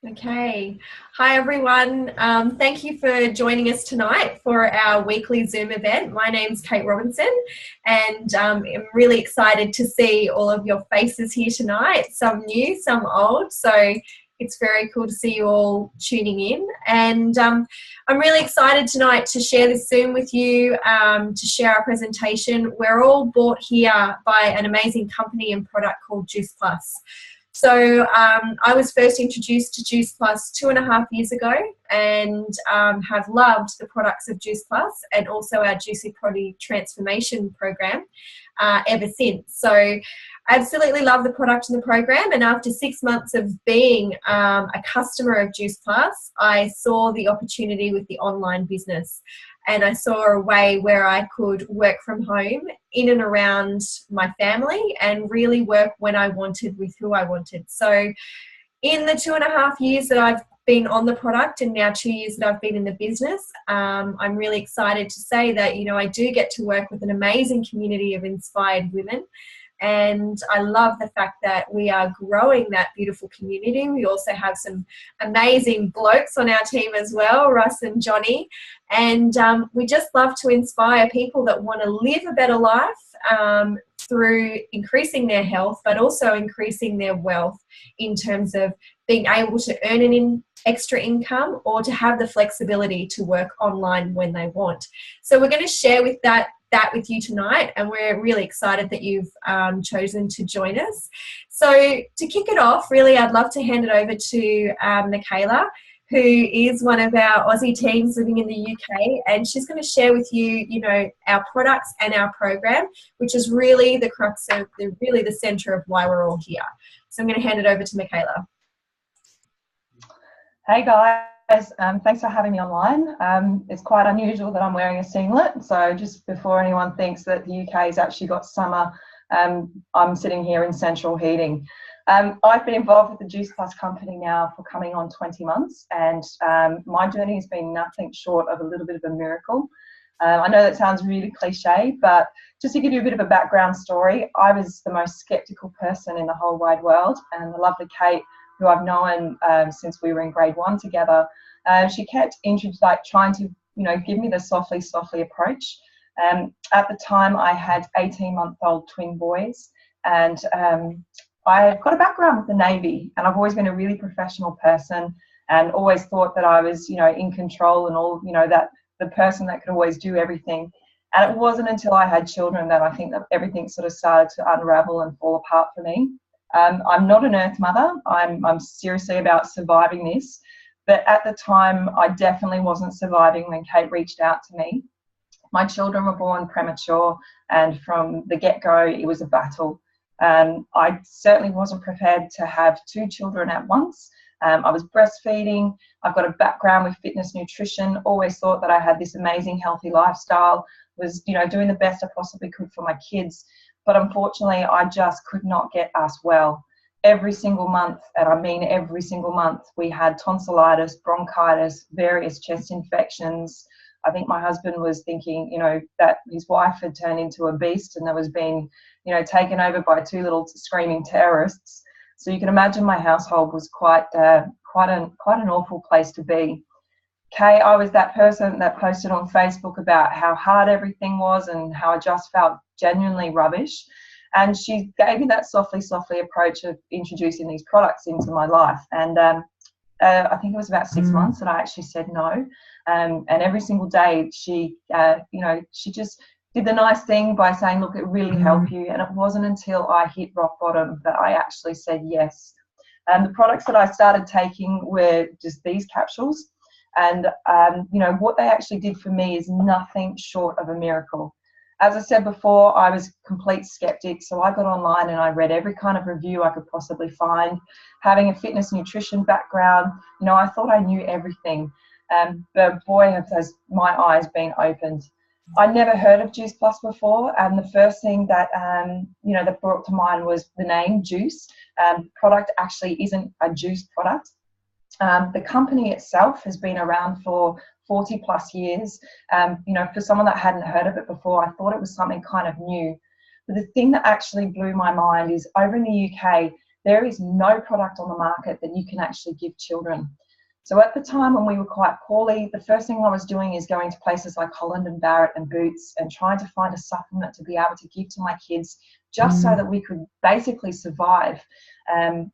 Okay. Hi, everyone. Thank you for joining us tonight for our weekly Zoom event. My name's Kate Robinson, and I'm really excited to see all of your faces here tonight, some new, some old. So it's very cool to see you all tuning in. And I'm really excited tonight to share this Zoom with you, to share our presentation. We're all brought here by an amazing company and product called Juice Plus. So I was first introduced to Juice Plus 2.5 years ago, and have loved the products of Juice Plus and also our Juicy Body Transformation program ever since. So I absolutely love the product and the program, and after 6 months of being a customer of Juice Plus, I saw the opportunity with the online business. And I saw a way where I could work from home in and around my family and really work when I wanted with who I wanted. So in the 2.5 years that I've been on the product, and now 2 years that I've been in the business, I'm really excited to say that, I do get to work with an amazing community of inspired women. And I love the fact that we are growing that beautiful community. We also have some amazing blokes on our team as well, Russ and Johnny. And we just love to inspire people that want to live a better life through increasing their health, but also increasing their wealth in terms of being able to earn an extra income or to have the flexibility to work online when they want. So we're going to share that with you tonight, and we're really excited that you've chosen to join us. So to kick it off, really, I'd love to hand it over to Michaela, who is one of our Aussie teams living in the UK, and she's going to share with you, our products and our program, which is really the crux of the centre of why we're all here. So I'm going to hand it over to Michaela. Hey guys, thanks for having me online. It's quite unusual that I'm wearing a singlet, so just before anyone thinks that the UK has actually got summer, I'm sitting here in central heating. I've been involved with the Juice Plus company now for coming on 20 months, and my journey has been nothing short of a little bit of a miracle. I know that sounds really cliche, but just to give you a bit of a background story, I was the most skeptical person in the whole wide world, and the lovely Kate, who I've known since we were in grade 1 together, she kept trying to, give me the softly approach. At the time, I had 18-month-old twin boys, and I've got a background with the Navy, and I've always been a really professional person, and always thought that I was, in control and all, that the person that could always do everything. And it wasn't until I had children that I think that everything sort of started to unravel and fall apart for me. I'm not an earth mother. I'm seriously about surviving this. But at the time, I definitely wasn't surviving when Kate reached out to me. My children were born premature, and from the get-go, it was a battle. I certainly wasn't prepared to have 2 children at once. I was breastfeeding. I've got a background with fitness nutrition, always thought that I had this amazing healthy lifestyle, was doing the best I possibly could for my kids. But unfortunately, I just could not get us well. Every single month, and I mean every single month, we had tonsillitis, bronchitis, various chest infections. I think my husband was thinking, that his wife had turned into a beast and that was being, taken over by 2 little screaming terrorists. So you can imagine my household was quite an awful place to be. Kay, I was that person that posted on Facebook about how hard everything was and how I just felt genuinely rubbish. And she gave me that softly approach of introducing these products into my life. And I think it was about 6 months that I actually said no. And every single day she just did the nice thing by saying, look, it really helped you. And it wasn't until I hit rock bottom that I actually said yes. And the products that I started taking were just these capsules. And, what they actually did for me is nothing short of a miracle. As I said before, I was a complete skeptic, so I got online and I read every kind of review I could possibly find. Having a fitness nutrition background, I thought I knew everything. But boy, has my eyes been opened. I never heard of Juice Plus before, and the first thing that that brought to mind was the name Juice. Product actually isn't a juice product. The company itself has been around for 40 plus years. For someone that hadn't heard of it before, I thought it was something kind of new. But the thing that actually blew my mind is over in the UK, there is no product on the market that you can actually give children. So at the time when we were quite poorly, the first thing I was doing is going to places like Holland and Barrett and Boots and trying to find a supplement to be able to give to my kids just so that we could basically survive.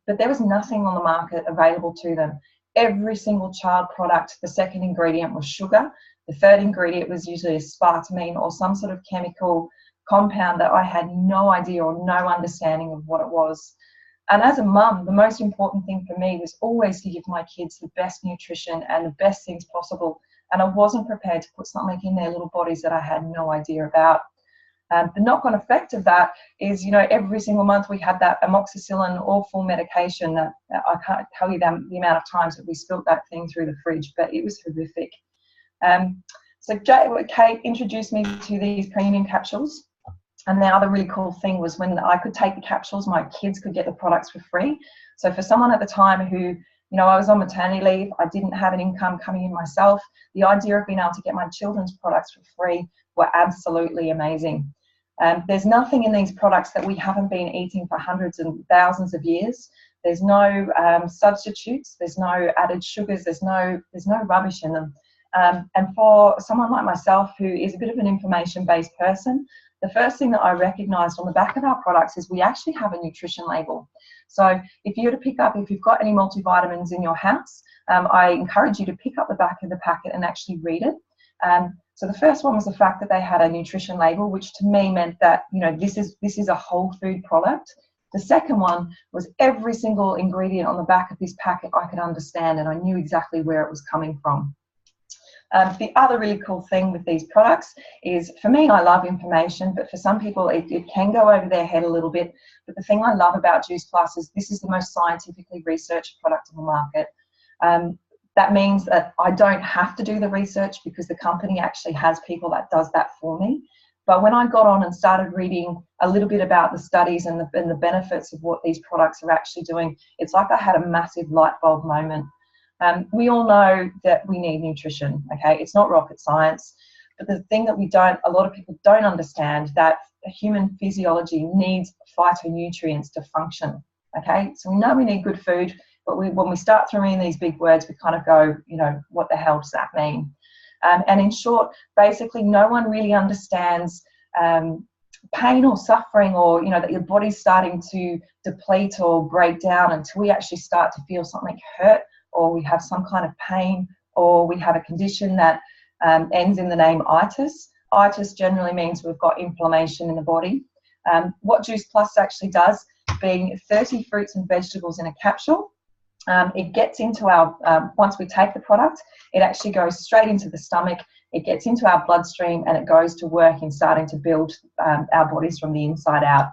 But there was nothing on the market available to them. Every single child product, the second ingredient was sugar. The third ingredient was usually aspartame or some sort of chemical compound that I had no idea or no understanding of what it was. And as a mum, the most important thing for me was always to give my kids the best nutrition and the best things possible. And I wasn't prepared to put something in their little bodies that I had no idea about. The knock-on effect of that is, every single month we had that amoxicillin awful medication that I can't tell you the amount of times that we spilled that thing through the fridge, but it was horrific. So Kate introduced me to these premium capsules. And the other really cool thing was when I could take the capsules, my kids could get the products for free. So for someone at the time who, I was on maternity leave, I didn't have an income coming in myself, the idea of being able to get my children's products for free were absolutely amazing. There's nothing in these products that we haven't been eating for hundreds and thousands of years. There's no substitutes, there's no added sugars, there's no rubbish in them. And for someone like myself who is a bit of an information-based person, the first thing that I recognised on the back of our products is we actually have a nutrition label. So if you were to pick up, if you've got any multivitamins in your house, I encourage you to pick up the back of the packet and actually read it. So the first one was the fact that they had a nutrition label, which to me meant that, this is a whole food product. The second one was every single ingredient on the back of this packet I could understand, and I knew exactly where it was coming from. The other really cool thing with these products is, for me, I love information, but for some people it can go over their head a little bit. But the thing I love about Juice Plus is this is the most scientifically researched product on the market. That means that I don't have to do the research because the company actually has people that does that for me. But when I got on and started reading a little bit about the studies and the benefits of what these products are actually doing, it's like I had a massive light bulb moment. We all know that we need nutrition, okay? It's not rocket science, but the thing that a lot of people don't understand, that human physiology needs phytonutrients to function, okay? So we know we need good food, but when we start throwing in these big words, we kind of go, what the hell does that mean? And in short, basically no one really understands pain or suffering, or that your body's starting to deplete or break down until we actually start to feel something hurt, or we have some kind of pain, or we have a condition that ends in the name itis. Itis generally means we've got inflammation in the body. What Juice Plus actually does, being 30 fruits and vegetables in a capsule, it gets into our, once we take the product, it actually goes straight into the stomach, it gets into our bloodstream, and it goes to work in starting to build our bodies from the inside out.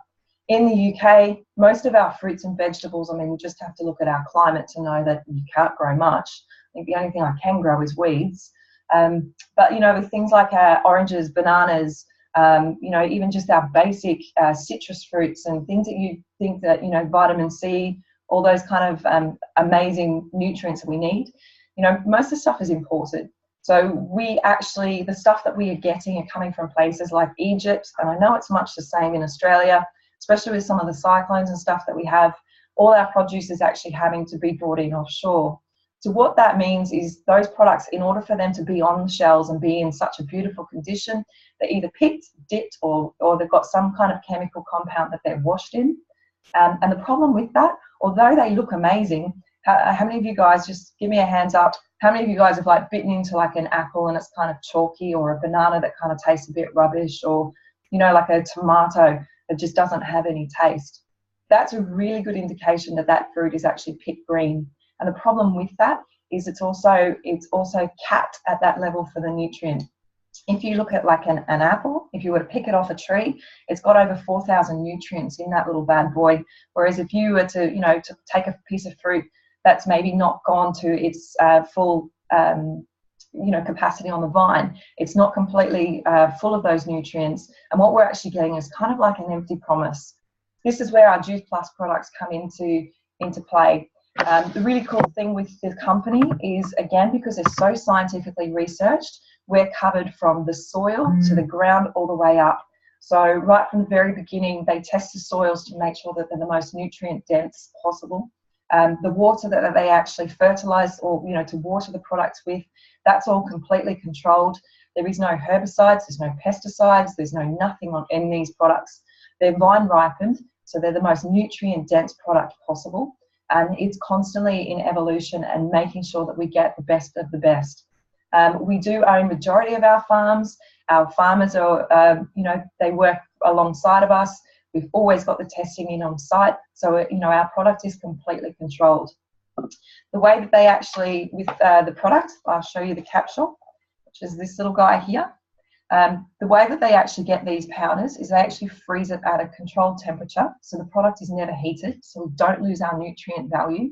In the UK, most of our fruits and vegetables, you just have to look at our climate to know that you can't grow much. I think the only thing I can grow is weeds. But, with things like oranges, bananas, even just our basic citrus fruits and things that you think that, vitamin C, all those kind of amazing nutrients that we need, most of the stuff is imported. So the stuff that we are getting are coming from places like Egypt, and I know it's much the same in Australia, especially with some of the cyclones and stuff that we have. All our produce is actually having to be brought in offshore. So what that means is those products, in order for them to be on the shelves and be in such a beautiful condition, they're either picked, dipped, or they've got some kind of chemical compound that they're washed in. And the problem with that, although they look amazing, how many of you guys, just give me a hands up, how many of you guys have bitten into an apple and it's kind of chalky, or a banana that kind of tastes a bit rubbish, or like a tomato that just doesn't have any taste? That's a really good indication that that fruit is actually picked green. And the problem with that is it's also capped at that level for the nutrient. If you look at an apple, if you were to pick it off a tree, it's got over 4,000 nutrients in that little bad boy. Whereas if you were to, to take a piece of fruit that's maybe not gone to its full capacity on the vine, it's not completely full of those nutrients, and what we're actually getting is kind of like an empty promise. This is where our Juice Plus products come into play. The really cool thing with the company is, again, because they're so scientifically researched, we're covered from the soil to the ground all the way up. So right from the very beginning, they test the soils to make sure that they're the most nutrient dense possible. The water that they actually fertilise or, to water the products with, that's all completely controlled. There is no herbicides, there's no pesticides, there's no nothing on in these products. They're vine ripened, so they're the most nutrient dense product possible. And it's constantly in evolution and making sure that we get the best of the best. We do own majority of our farms. Our farmers are, they work alongside of us. We've always got the testing in on site. So, our product is completely controlled. The way that they actually, with the product, I'll show you the capsule, which is this little guy here. The way that they actually get these powders is they actually freeze it at a controlled temperature. So the product is never heated, so we don't lose our nutrient value.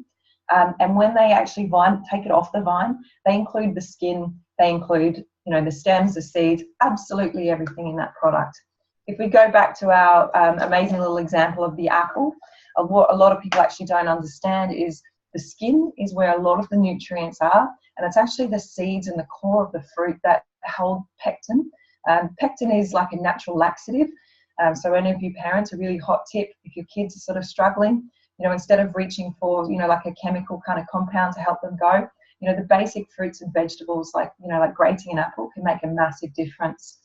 And when they actually take it off the vine, they include the skin, they include, the stems, the seeds, absolutely everything in that product. If we go back to our amazing little example of the apple, what a lot of people actually don't understand is the skin is where a lot of the nutrients are, and it's actually the seeds and the core of the fruit that hold pectin. Pectin is like a natural laxative. So any of you parents, a really hot tip, if your kids are sort of struggling, instead of reaching for, like a chemical kind of compound to help them go, the basic fruits and vegetables like grating an apple can make a massive difference.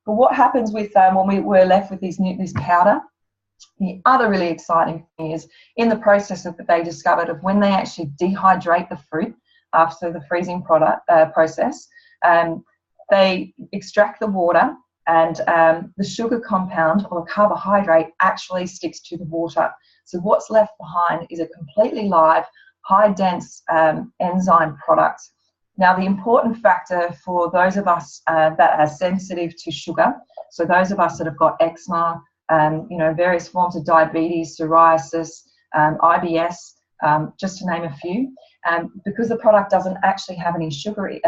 But what happens with when we're left with this powder, the other really exciting thing is in the process that they discovered of when they actually dehydrate the fruit after the freezing process, they extract the water, and the sugar compound or the carbohydrate actually sticks to the water. So what's left behind is a completely live, high-dense enzyme product. Now, the important factor for those of us that are sensitive to sugar, so those of us that have got eczema, various forms of diabetes, psoriasis, IBS, just to name a few, because the product doesn't actually have any sugar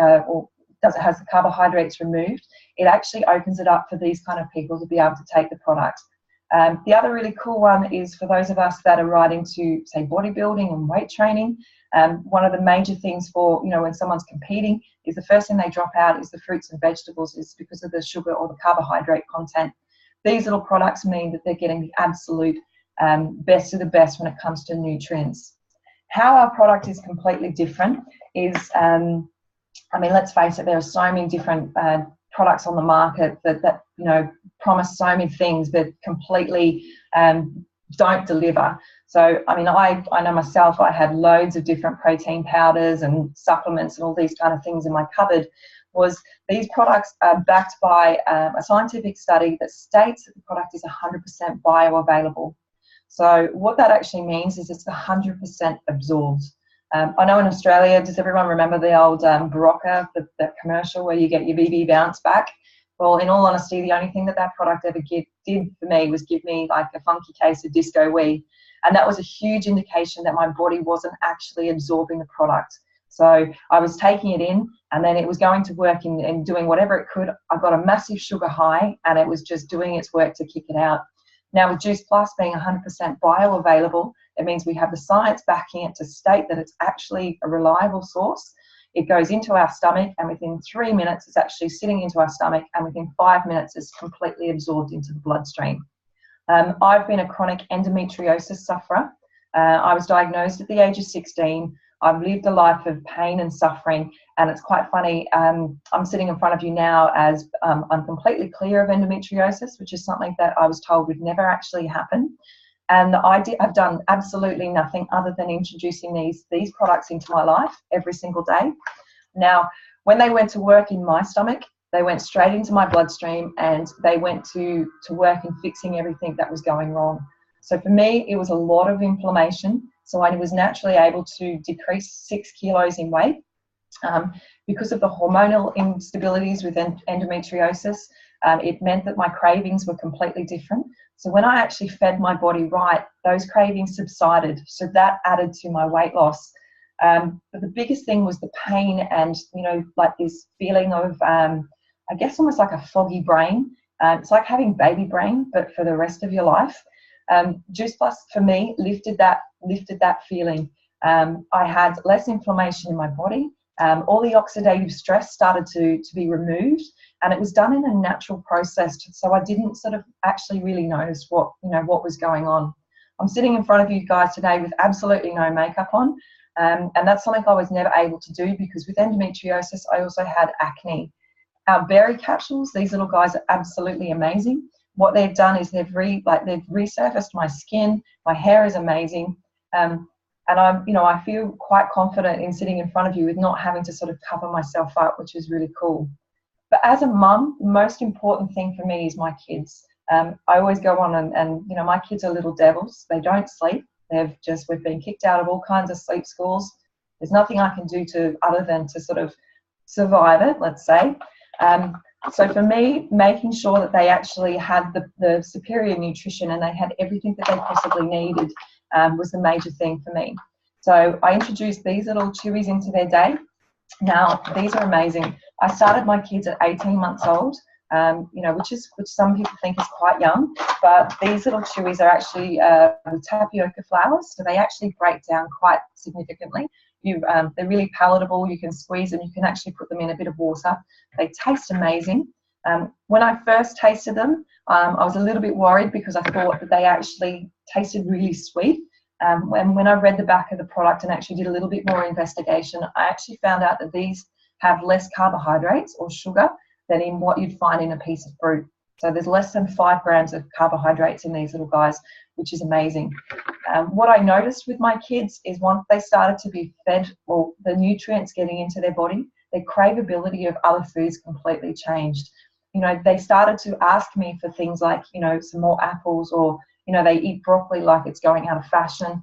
has the carbohydrates removed, it actually opens it up for these kind of people to be able to take the product. The other really cool one is for those of us that are right into, say, bodybuilding and weight training. One of the major things for, when someone's competing is the first thing they drop out is the fruits and vegetables, is because of the sugar or the carbohydrate content. These little products mean that they're getting the absolute best of the best when it comes to nutrients. How our product is completely different is, let's face it, there are so many different products on the market that promise so many things but completely don't deliver. So, I know myself, I had loads of different protein powders and supplements and all these kind of things in my cupboard. These products are backed by a scientific study that states that the product is 100% bioavailable. So what that actually means is it's 100% absorbed. I know in Australia, does everyone remember the old Berocca, the commercial where you get your BB bounce back? Well, in all honesty, the only thing that product ever did for me was give me like a funky case of Disco Wee. And that was a huge indication that my body wasn't actually absorbing the product. So I was taking it in, and then it was going to work and doing whatever it could. I got a massive sugar high, and it was just doing its work to kick it out. Now with Juice Plus being 100% bioavailable, it means we have the science backing it to state that it's actually a reliable source. It goes into our stomach, and within 3 minutes, it's actually sitting into our stomach, and within 5 minutes, it's completely absorbed into the bloodstream. I've been a chronic endometriosis sufferer. I was diagnosed at the age of 16. I've lived a life of pain and suffering, and it's quite funny. I'm sitting in front of you now as I'm completely clear of endometriosis, which is something that I was told would never actually happen. And I've done absolutely nothing other than introducing these products into my life every single day. Now, when they went to work in my stomach, they went straight into my bloodstream, and they went to work in fixing everything that was going wrong. So for me, it was a lot of inflammation. So I was naturally able to decrease 6 kilos in weight because of the hormonal instabilities with endometriosis. It meant that my cravings were completely different. So when I actually fed my body right, those cravings subsided. So that added to my weight loss. But the biggest thing was the pain and, like this feeling of, I guess almost like a foggy brain. It's like having baby brain, but for the rest of your life. Juice Plus for me lifted that feeling. I had less inflammation in my body. All the oxidative stress started to be removed, and it was done in a natural process. So I didn't sort of actually really notice what was going on. I'm sitting in front of you guys today with absolutely no makeup on, and that's something I was never able to do because with endometriosis, I also had acne. Our berry capsules, these little guys are absolutely amazing. What they've done is they've resurfaced my skin. My hair is amazing, and I feel quite confident in sitting in front of you with not having to sort of cover myself up, which is really cool. But as a mum, the most important thing for me is my kids. I always go on and my kids are little devils. They don't sleep. We've been kicked out of all kinds of sleep schools. There's nothing I can do other than to sort of survive it, let's say. So for me, making sure that they actually had the superior nutrition and they had everything that they possibly needed was the major thing for me. So I introduced these little chewies into their day. Now, these are amazing. I started my kids at 18 months old, which some people think is quite young, but these little chewies are actually with tapioca flours, so they actually break down quite significantly. They're really palatable. You can squeeze them. You can actually put them in a bit of water. They taste amazing. When I first tasted them, I was a little bit worried because I thought that they actually tasted really sweet. And when I read the back of the product and actually did a little bit more investigation, I actually found out that these have less carbohydrates or sugar than in what you'd find in a piece of fruit. So there's less than 5 grams of carbohydrates in these little guys, which is amazing. What I noticed with my kids is once they started to be fed or the nutrients getting into their body, their craveability of other foods completely changed. They started to ask me for things like, some more apples, or, they eat broccoli like it's going out of fashion.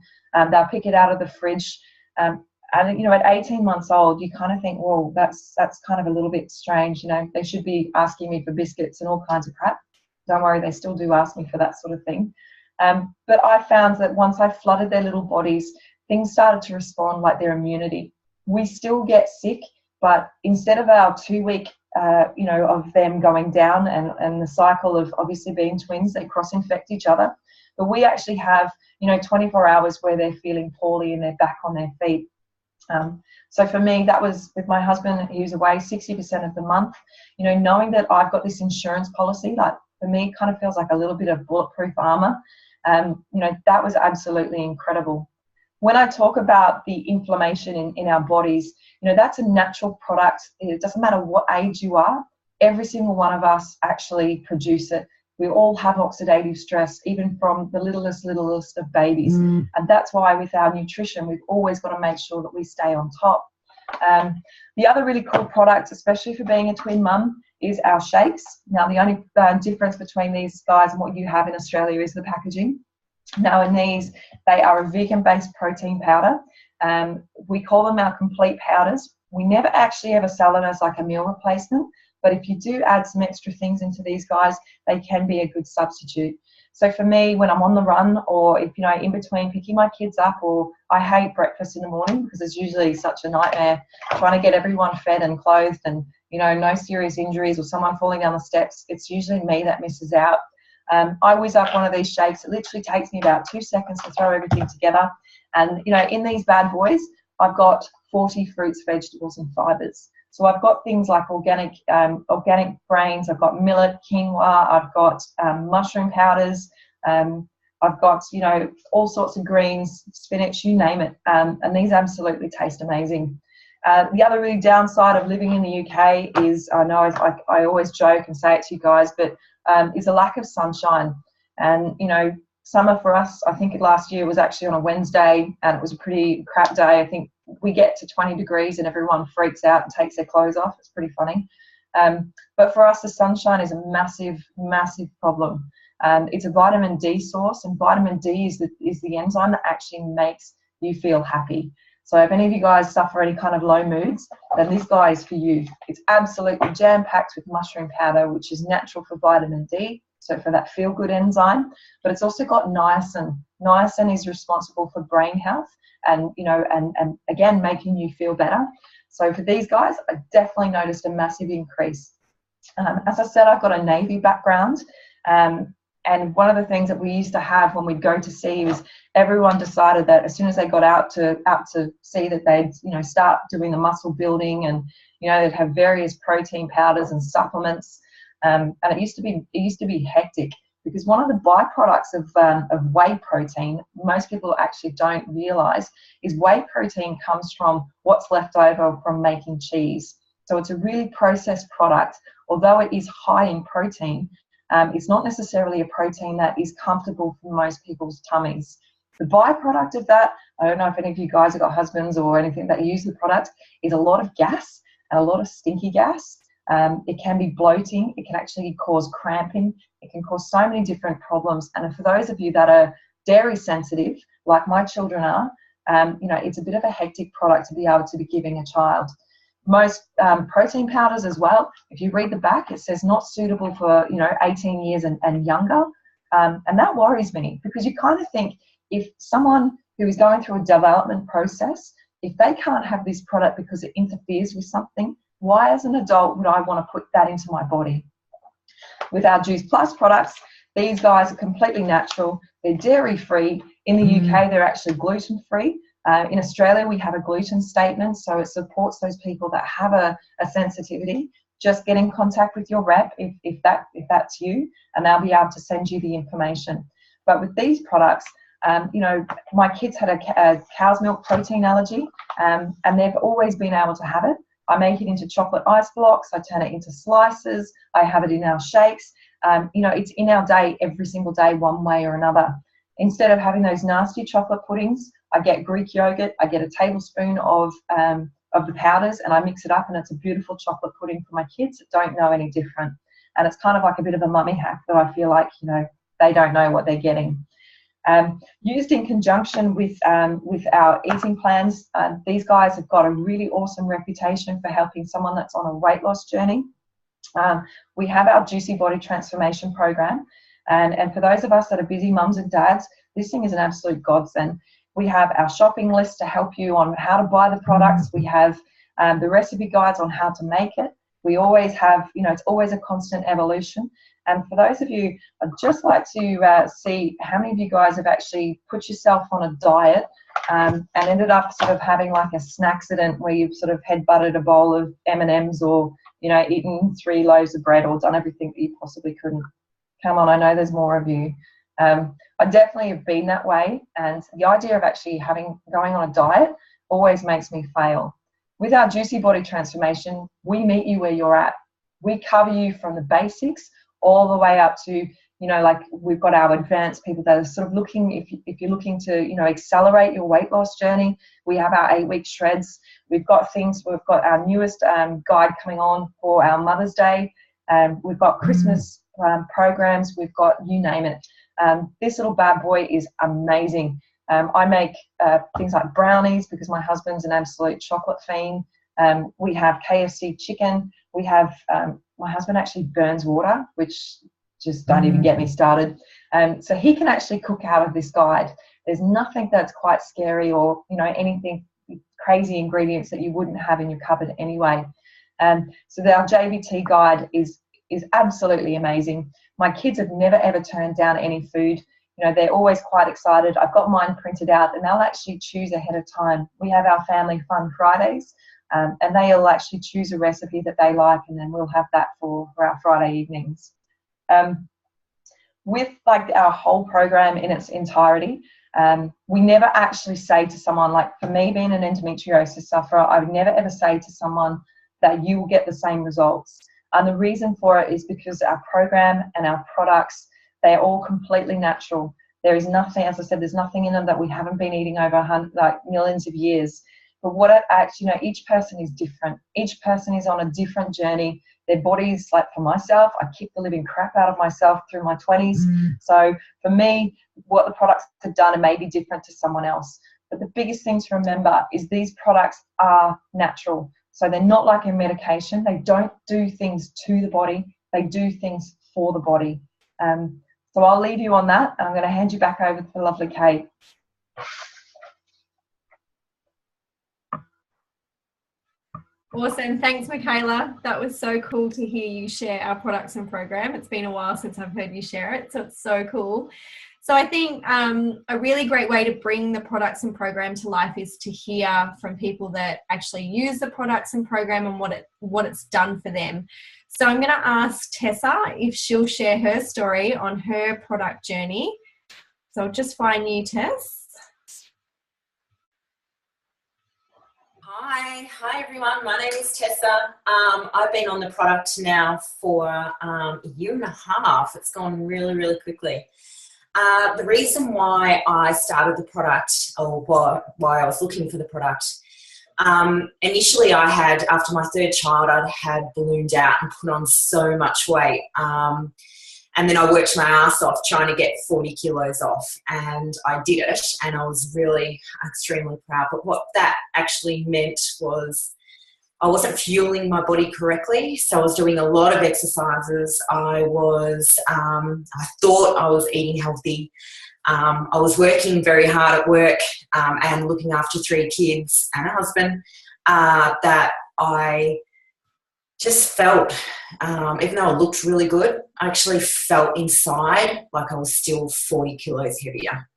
They'll pick it out of the fridge. And, at 18 months old, you kind of think, well, that's kind of a little bit strange. They should be asking me for biscuits and all kinds of crap. Don't worry, they still do ask me for that sort of thing. But I found that once I flooded their little bodies, things started to respond like their immunity. We still get sick, but instead of our 2-week, of them going down and the cycle of obviously being twins, they cross-infect each other. But we actually have, 24 hours where they're feeling poorly and they're back on their feet. So for me, that was with my husband. He was away 60% of the month. Knowing that I've got this insurance policy, like for me, kind of feels like a little bit of bulletproof armor. That was absolutely incredible. When I talk about the inflammation in our bodies, that's a natural product. It doesn't matter what age you are. Every single one of us actually produce it. We all have oxidative stress, even from the littlest of babies. And that's why with our nutrition, we've always got to make sure that we stay on top. The other really cool product, especially for being a twin mum, is our shakes. Now, the only difference between these guys and what you have in Australia is the packaging. Now, in these, they are a vegan-based protein powder. We call them our complete powders. We never actually ever sell them as like a meal replacement, but if you do add some extra things into these guys, they can be a good substitute. So for me, when I'm on the run, or if, in between picking my kids up, or I hate breakfast in the morning because it's usually such a nightmare trying to get everyone fed and clothed and, no serious injuries or someone falling down the steps. It's usually me that misses out. I whiz up one of these shakes. It literally takes me about 2 seconds to throw everything together. And, in these bad boys, I've got 40 fruits, vegetables and fibers. So I've got things like organic grains. I've got millet, quinoa. I've got mushroom powders. I've got, all sorts of greens, spinach, you name it. And these absolutely taste amazing. The other really downside of living in the UK is, I know I always joke and say it to you guys, but is a lack of sunshine. And, summer for us, I think last year was actually on a Wednesday and it was a pretty crap day. I think we get to 20 degrees and everyone freaks out and takes their clothes off. It's pretty funny. But for us, the sunshine is a massive, massive problem. It's a vitamin D source, and vitamin D is the enzyme that actually makes you feel happy. So if any of you guys suffer any kind of low moods, then this guy is for you. It's absolutely jam-packed with mushroom powder, which is natural for vitamin D, so for that feel-good enzyme. But it's also got niacin. Niacin is responsible for brain health and, and again, making you feel better. So for these guys, I definitely noticed a massive increase. As I said, I've got a Navy background. And one of the things that we used to have when we'd go to sea was everyone decided that as soon as they got out to sea, that they'd, you know, start doing the muscle building, and, you know, they'd have various protein powders and supplements. And it used to be hectic, because one of the byproducts of whey protein, most people actually don't realize, is whey protein comes from what's left over from making cheese. So it's a really processed product. Although it is high in protein, it's not necessarily a protein that is comfortable for most people's tummies. The byproduct of that, I don't know if any of you guys have got husbands or anything that use the product, is a lot of gas and a lot of stinky gas. It can be bloating. It can actually cause cramping. It can cause so many different problems. And for those of you that are dairy sensitive, like my children are, you know, it's a bit of a hectic product to be able to be giving a child. Most protein powders as well, if you read the back, it says not suitable for, you know, 18 years and younger. And that worries me, because you kind of think, if someone who is going through a development process, if they can't have this product because it interferes with something, why as an adult would I want to put that into my body? With our Juice Plus products, these guys are completely natural. They're dairy free. In the UK, they're actually gluten free. In Australia, we have a gluten statement, so it supports those people that have a sensitivity. Just get in contact with your rep if that's you, and they'll be able to send you the information. But with these products, you know, my kids had a cow's milk protein allergy, and they've always been able to have it. I make it into chocolate ice blocks. I turn it into slices. I have it in our shakes. You know, it's in our day every single day, one way or another. Instead of having those nasty chocolate puddings, I get Greek yogurt. I get a tablespoon of the powders, and I mix it up, and it's a beautiful chocolate pudding for my kids that don't know any different. And it's kind of like a bit of a mummy hack that I feel like, you know, they don't know what they're getting. Used in conjunction with our eating plans, these guys have got a really awesome reputation for helping someone that's on a weight loss journey. We have our Juicy Body Transformation program, and for those of us that are busy mums and dads, this thing is an absolute godsend. We have our shopping list to help you on how to buy the products. We have the recipe guides on how to make it. We always have, you know, it's always a constant evolution. And for those of you, I'd just like to see how many of you guys have actually put yourself on a diet and ended up sort of having like a snack accident where you've sort of head-butted a bowl of M&Ms, or, you know, eaten 3 loaves of bread, or done everything that you possibly couldn't. Come on, I know there's more of you. I definitely have been that way, and the idea of actually going on a diet always makes me fail. With our Juicy Body Transformation, we meet you where you're at. We cover you from the basics all the way up to, you know, like we've got our advanced people that are sort of looking, if you're looking to, you know, accelerate your weight loss journey, we have our 8-week shreds. We've got our newest guide coming on for our Mother's Day. We've got Christmas programs. We've got, you name it. This little bad boy is amazing. I make things like brownies because my husband's an absolute chocolate fiend. We have KFC chicken. We have, my husband actually burns water, which just don't even get me started. So he can actually cook out of this guide. There's nothing that's quite scary, or, you know, anything crazy ingredients that you wouldn't have in your cupboard anyway. So our JBT guide is absolutely amazing. My kids have never ever turned down any food. You know, they're always quite excited. I've got mine printed out, and they'll actually choose ahead of time. We have our Family Fun Fridays, and they'll actually choose a recipe that they like, and then we'll have that for our Friday evenings. With like our whole program in its entirety, we never actually say to someone, like for me being an endometriosis sufferer, I would never ever say to someone that you will get the same results. And the reason for it is because our program and our products, they're all completely natural. There is nothing, as I said, there's nothing in them that we haven't been eating over millions of years. But what it actually, you know, each person is different. Each person is on a different journey. Their bodies, like for myself, I kicked the living crap out of myself through my 20s. So for me, what the products have done, it may be different to someone else. But the biggest thing to remember is these products are natural. So they're not like a medication. They don't do things to the body. They do things for the body. So I'll leave you on that. I'm going to hand you back over to the lovely Kate. Awesome. Thanks, Michaela. That was so cool to hear you share our products and program. It's been a while since I've heard you share it, so it's so cool. So I think a really great way to bring the products and program to life is to hear from people that actually use the products and program and what it's done for them. So I'm going to ask Tessa if she'll share her story on her product journey. So I'll just find you, Tess. Hi everyone. My name is Tessa. I've been on the product now for a year and a half. It's gone really, really quickly. The reason why I started the product, or why I was looking for the product, initially after my third child, I'd had ballooned out and put on so much weight. And then I worked my ass off trying to get 40 kilos off, and I did it, and I was really extremely proud. But what that actually meant was I wasn't fueling my body correctly. So I was doing a lot of exercises. I thought I was eating healthy. I was working very hard at work and looking after 3 kids and a husband, that I just felt, even though I looked really good, I actually felt inside like I was still 40 kilos heavier.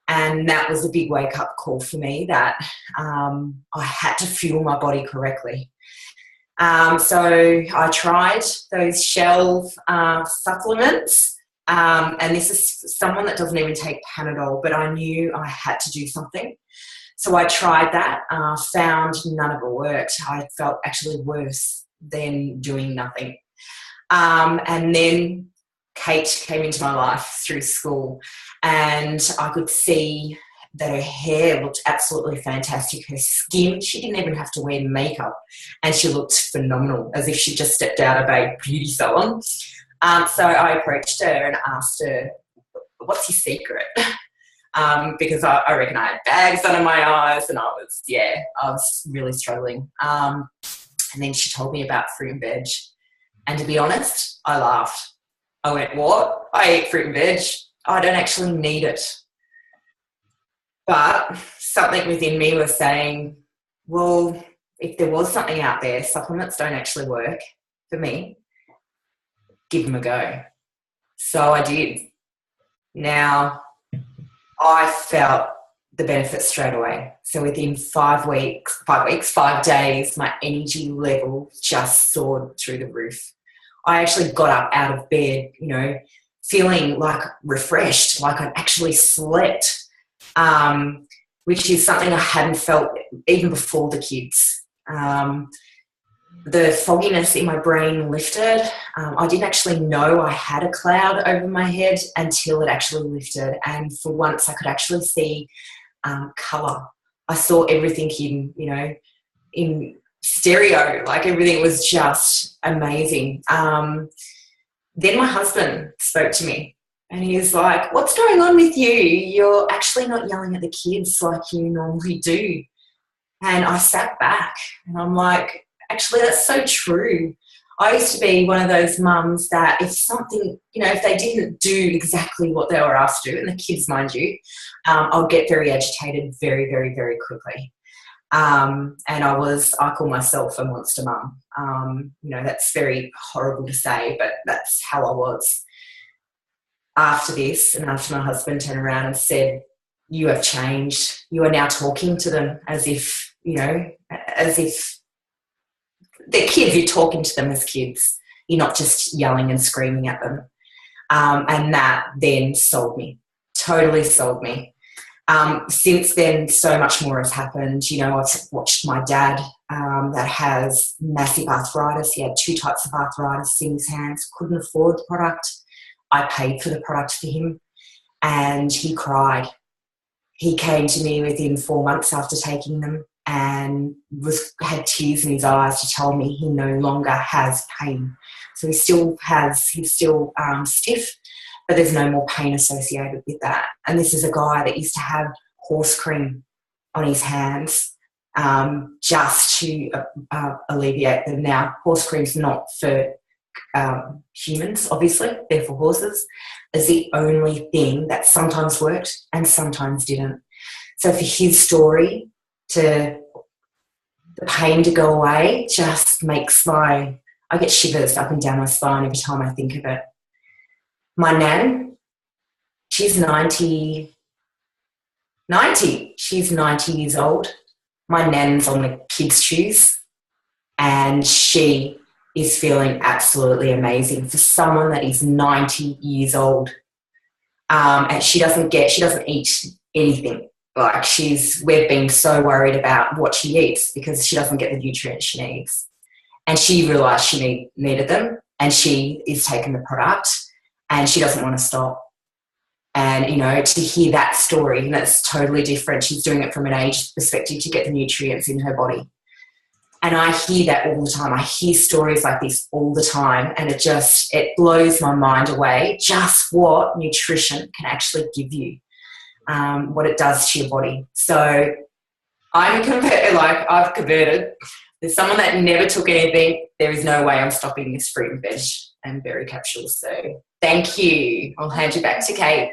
And that was a big wake-up call for me that I had to fuel my body correctly. So I tried those Shell supplements, and this is someone that doesn't even take Panadol, but I knew I had to do something. So I tried that, found none of it worked. I felt actually worse than doing nothing. And then Kate came into my life through school, and I could see that her hair looked absolutely fantastic. Her skin, she didn't even have to wear makeup, and she looked phenomenal, as if she just stepped out of a beauty salon. So I approached her and asked her, what's your secret? Because I reckon I had bags under my eyes, and I was really struggling. And then she told me about fruit and veg. And to be honest, I laughed. I went, what? I eat fruit and veg. I don't actually need it. But something within me was saying, well, if there was something out there, supplements don't actually work for me, give them a go. So I did. Now, I felt the benefits straight away. So within 5 days, my energy level just soared through the roof. I actually got up out of bed, feeling like refreshed, like I'd actually slept, which is something I hadn't felt even before the kids. The fogginess in my brain lifted. I didn't actually know I had a cloud over my head until it actually lifted. And for once I could actually see colour. I saw everything in stereo, like everything was just amazing. Then my husband spoke to me, and he was like, what's going on with you? You're actually not yelling at the kids like you normally do. And I sat back and I'm like, actually, that's so true. I used to be one of those mums that if something, if they didn't do exactly what they were asked to do, and the kids, mind you, I'll get very agitated very, very, very quickly. And I call myself a monster mum. That's very horrible to say, but that's how I was. After this, and after my husband turned around and said, you have changed. You are now talking to them as if they're kids, you're talking to them as kids. You're not just yelling and screaming at them. And that then sold me, totally sold me. Since then, so much more has happened. I've watched my dad that has massive arthritis. He had 2 types of arthritis in his hands, couldn't afford the product. I paid for the product for him, and he cried. He came to me within 4 months after taking them, and had tears in his eyes to tell me he no longer has pain. So he's still stiff, but there's no more pain associated with that. And this is a guy that used to have horse cream on his hands just to alleviate them. Now, horse cream's not for humans, obviously, they're for horses. Is the only thing that sometimes worked and sometimes didn't. So for his story to the pain to go away just makes I get shivers up and down my spine every time I think of it. My nan, she's 90, she's 90 years old. My nan's on the kids' shoes and she is feeling absolutely amazing for someone that is 90 years old. And she doesn't eat anything. Like we've been so worried about what she eats because she doesn't get the nutrients she needs. And she realised she needed them and she is taking the product and she doesn't want to stop. And, you know, to hear that story, and that's totally different. She's doing it from an age perspective to get the nutrients in her body. And I hear that all the time. I hear stories like this all the time and it blows my mind away just what nutrition can actually give you, what it does to your body. So I've converted. There's someone that never took anything. There is no way I'm stopping this fruit and veg and berry capsules. So thank you. I'll hand you back to Kate.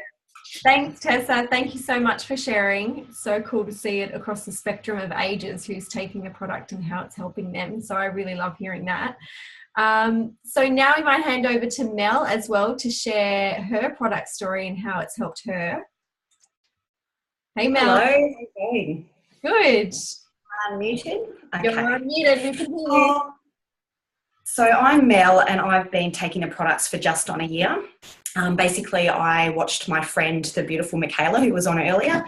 Thanks, Tessa. Thank you so much for sharing. So cool to see it across the spectrum of ages, who's taking a product and how it's helping them. So I really love hearing that. So now we might hand over to Mel as well to share her product story and how it's helped her. Hey, Mel. Hello. Okay. Good. Unmuted. Okay. You're unmuted. We can hear you. So I'm Mel and I've been taking the products for just on a year. Basically, I watched my friend, the beautiful Michaela, who was on earlier,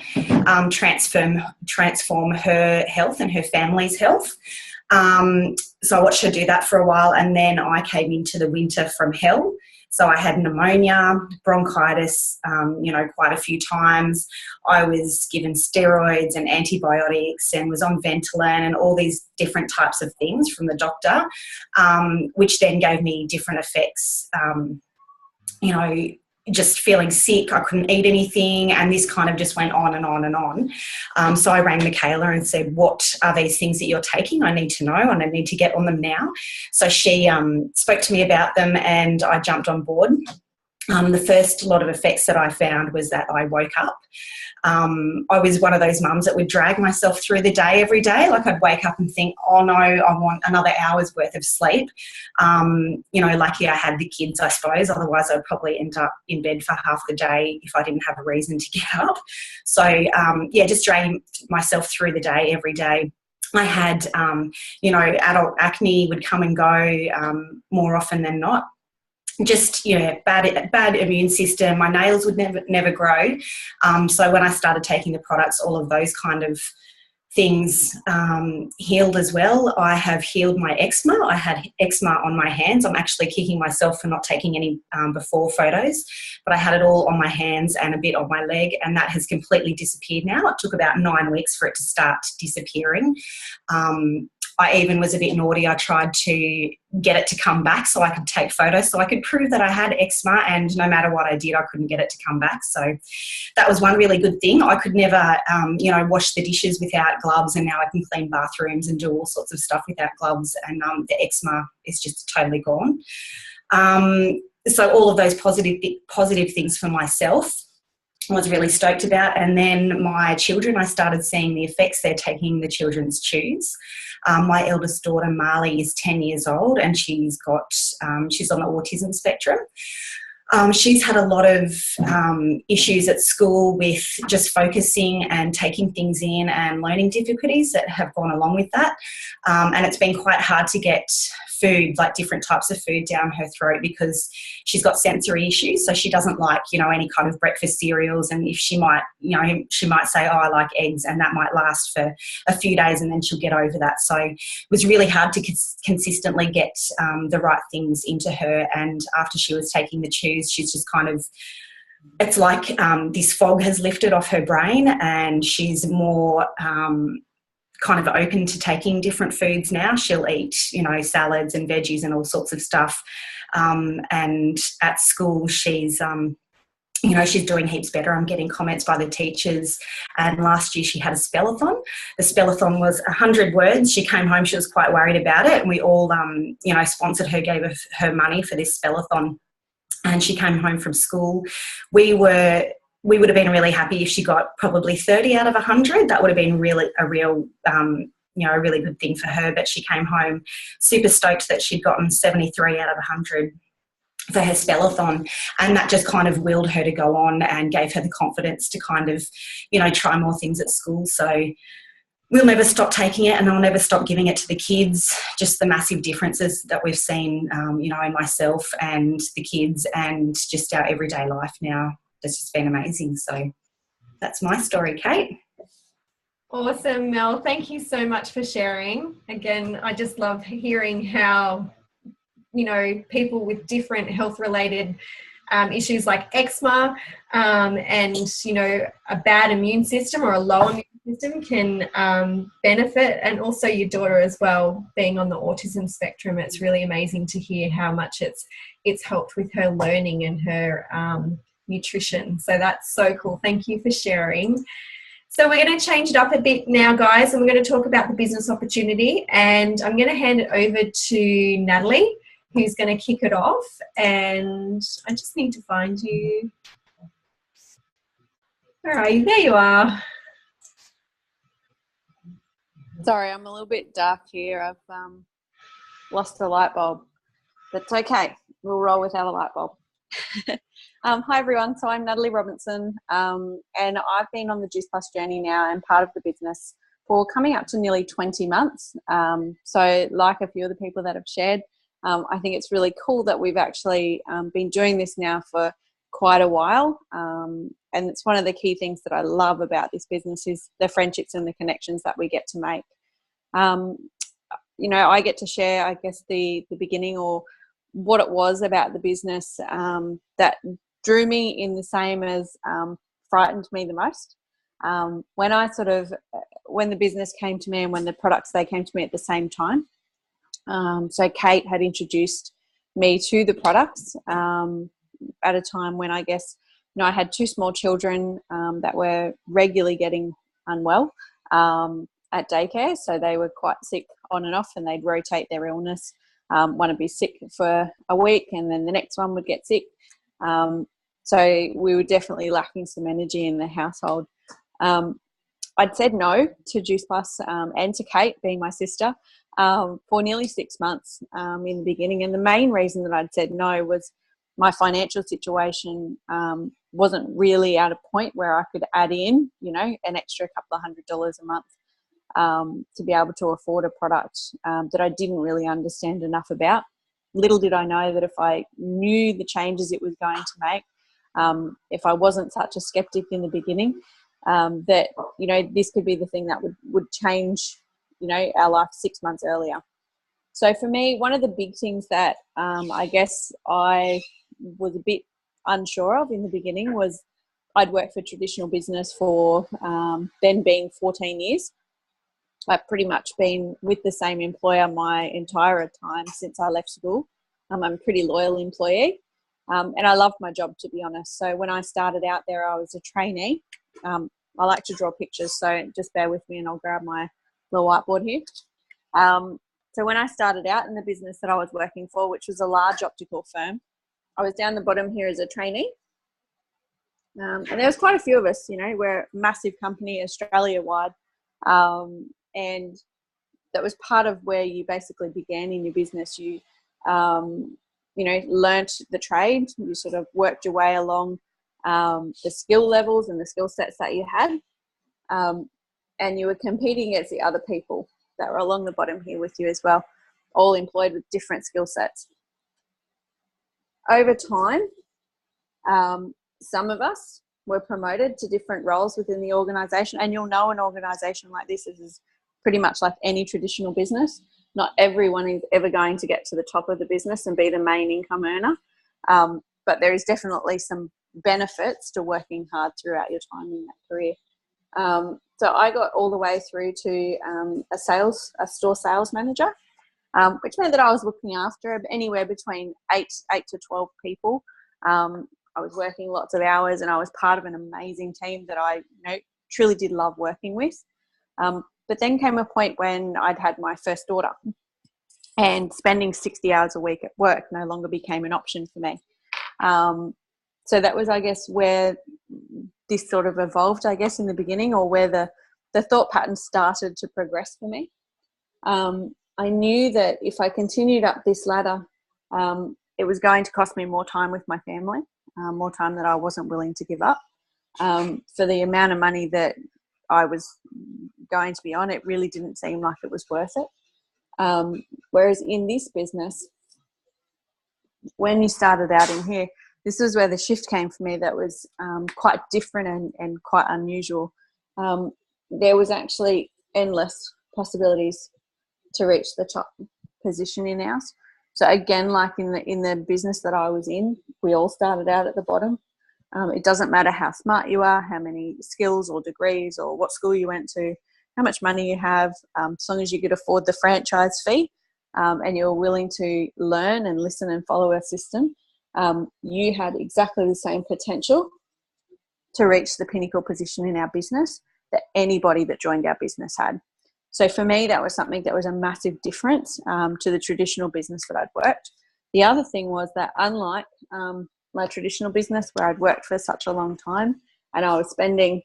transform her health and her family's health. So I watched her do that for a while, and then I came into the winter from hell. So I had pneumonia, bronchitis, quite a few times. I was given steroids and antibiotics and was on Ventolin and all these different types of things from the doctor, which then gave me different effects. Just feeling sick, I couldn't eat anything, and this kind of just went on and on and on. So I rang Michaela and said, what are these things that you're taking? I need to know and I need to get on them now. So she spoke to me about them and I jumped on board. The first lot of effects that I found was that I woke up. I was one of those mums that would drag myself through the day every day. Like I'd wake up and think, oh no, I want another hour's worth of sleep. Lucky I had the kids, I suppose. Otherwise I'd probably end up in bed for half the day if I didn't have a reason to get up. So, just dragging myself through the day every day. I had, adult acne would come and go more often than not. Just, bad immune system. My nails would never grow. So when I started taking the products, all of those kind of things healed as well. I have healed my eczema. I had eczema on my hands. I'm actually kicking myself for not taking any before photos, but I had it all on my hands and a bit on my leg, and that has completely disappeared now. It took about 9 weeks for it to start disappearing. I even was a bit naughty. I tried to get it to come back so I could take photos, so I could prove that I had eczema, and no matter what I did, I couldn't get it to come back. So that was one really good thing. I could never, wash the dishes without gloves, and now I can clean bathrooms and do all sorts of stuff without gloves, and the eczema is just totally gone. So all of those positive things for myself I was really stoked about. And then my children, I started seeing the effects. They're taking the children's chews. My eldest daughter, Marley, is 10 years old and she's on the autism spectrum. She's had a lot of issues at school with just focusing and taking things in, and learning difficulties that have gone along with that. And it's been quite hard to get food, like different types of food, down her throat because she's got sensory issues. So she doesn't like, any kind of breakfast cereals. And if she might say, oh, I like eggs, and that might last for a few days and then she'll get over that. So it was really hard to consistently get the right things into her. And after she was taking the chews, she's just kind of, it's like this fog has lifted off her brain, and she's more kind of open to taking different foods now. She'll eat, salads and veggies and all sorts of stuff. And at school, she's doing heaps better. I'm getting comments by the teachers. And last year she had a spellathon. The spellathon was 100 words. She came home, she was quite worried about it. And we all, sponsored her, gave her money for this spellathon. And she came home from school. We would have been really happy if she got probably 30 out of 100. That would have been really a real, a really good thing for her. But she came home super stoked that she'd gotten 73 out of 100 for her spellathon, and that just kind of willed her to go on and gave her the confidence to kind of, try more things at school. So we'll never stop taking it, and I'll never stop giving it to the kids. Just the massive differences that we've seen, in myself and the kids, and just our everyday life now. It's just been amazing. So that's my story, Kate. Awesome, Mel. Thank you so much for sharing. Again, I just love hearing how, people with different health-related issues like eczema and, a bad immune system or a low immune system can benefit, and also your daughter as well, being on the autism spectrum. It's really amazing to hear how much it's helped with her learning and her nutrition. So that's so cool. Thank you for sharing. So we're going to change it up a bit now, guys, and we're going to talk about the business opportunity, and I'm going to hand it over to Natalie, who's going to kick it off. And I just need to find you. Where are you? There you are. Sorry, I'm a little bit dark here. I've lost the light bulb. That's okay. We'll roll without a light bulb. Hi, everyone. So I'm Natalie Robinson, and I've been on the Juice Plus journey now and part of the business for coming up to nearly 20 months. So like a few of the people that have shared, I think it's really cool that we've actually been doing this now for quite a while. And it's one of the key things that I love about this business is the friendships and the connections that we get to make. I get to share, I guess, the beginning or what it was about the business that drew me in the same as frightened me the most. When the business came to me and when the products, they came to me at the same time. So Kate had introduced me to the products at a time when I guess, I had two small children that were regularly getting unwell at daycare. So they were quite sick on and off, and they'd rotate their illness. One would be sick for a week and then the next one would get sick. So we were definitely lacking some energy in the household. I'd said no to Juice Plus and to Kate, being my sister, for nearly 6 months in the beginning. And the main reason that I'd said no was my financial situation wasn't really at a point where I could add in, an extra couple of $100 a month to be able to afford a product that I didn't really understand enough about. Little did I know that if I knew the changes it was going to make, if I wasn't such a skeptic in the beginning, that, this could be the thing that would change, our life 6 months earlier. So for me, one of the big things that I guess I was a bit unsure of in the beginning was I'd worked for traditional business for then being 14 years. I've pretty much been with the same employer my entire time since I left school. I'm a pretty loyal employee, and I loved my job, to be honest. So when I started out there, I was a trainee. I like to draw pictures, so just bear with me and I'll grab my little whiteboard here. So when I started out in the business that I was working for, which was a large optical firm, I was down the bottom here as a trainee. And there was quite a few of us, we're a massive company, Australia-wide. And that was part of where you basically began in your business. You, learnt the trade. You sort of worked your way along the skill levels and the skill sets that you had. And you were competing against the other people that were along the bottom here with you as well, all employed with different skill sets. Over time, some of us were promoted to different roles within the organisation, and you'll know an organisation like this is pretty much like any traditional business. Not everyone is ever going to get to the top of the business and be the main income earner, but there is definitely some benefits to working hard throughout your time in that career. So I got all the way through to a store sales manager, which meant that I was looking after anywhere between 8 to 12 people. I was working lots of hours, and I was part of an amazing team that I truly did love working with. But then came a point when I'd had my first daughter, and spending 60 hours a week at work no longer became an option for me. So that was, I guess, where this sort of evolved, I guess, in the beginning, or where the thought pattern started to progress for me. I knew that if I continued up this ladder, it was going to cost me more time with my family, more time that I wasn't willing to give up. For the amount of money that I was going to be on, it really didn't seem like it was worth it. Whereas in this business, when you started out in here, this is where the shift came for me that was quite different and quite unusual. There was actually endless possibilities to reach the top position in ours. So again, like in the business that I was in, we all started out at the bottom. It doesn't matter how smart you are, how many skills or degrees or what school you went to, how much money you have, as long as you could afford the franchise fee and you're willing to learn and listen and follow our system, you had exactly the same potential to reach the pinnacle position in our business that anybody that joined our business had. So for me, that was something that was a massive difference to the traditional business that I'd worked. The other thing was that unlike my traditional business where I'd worked for such a long time and I was spending,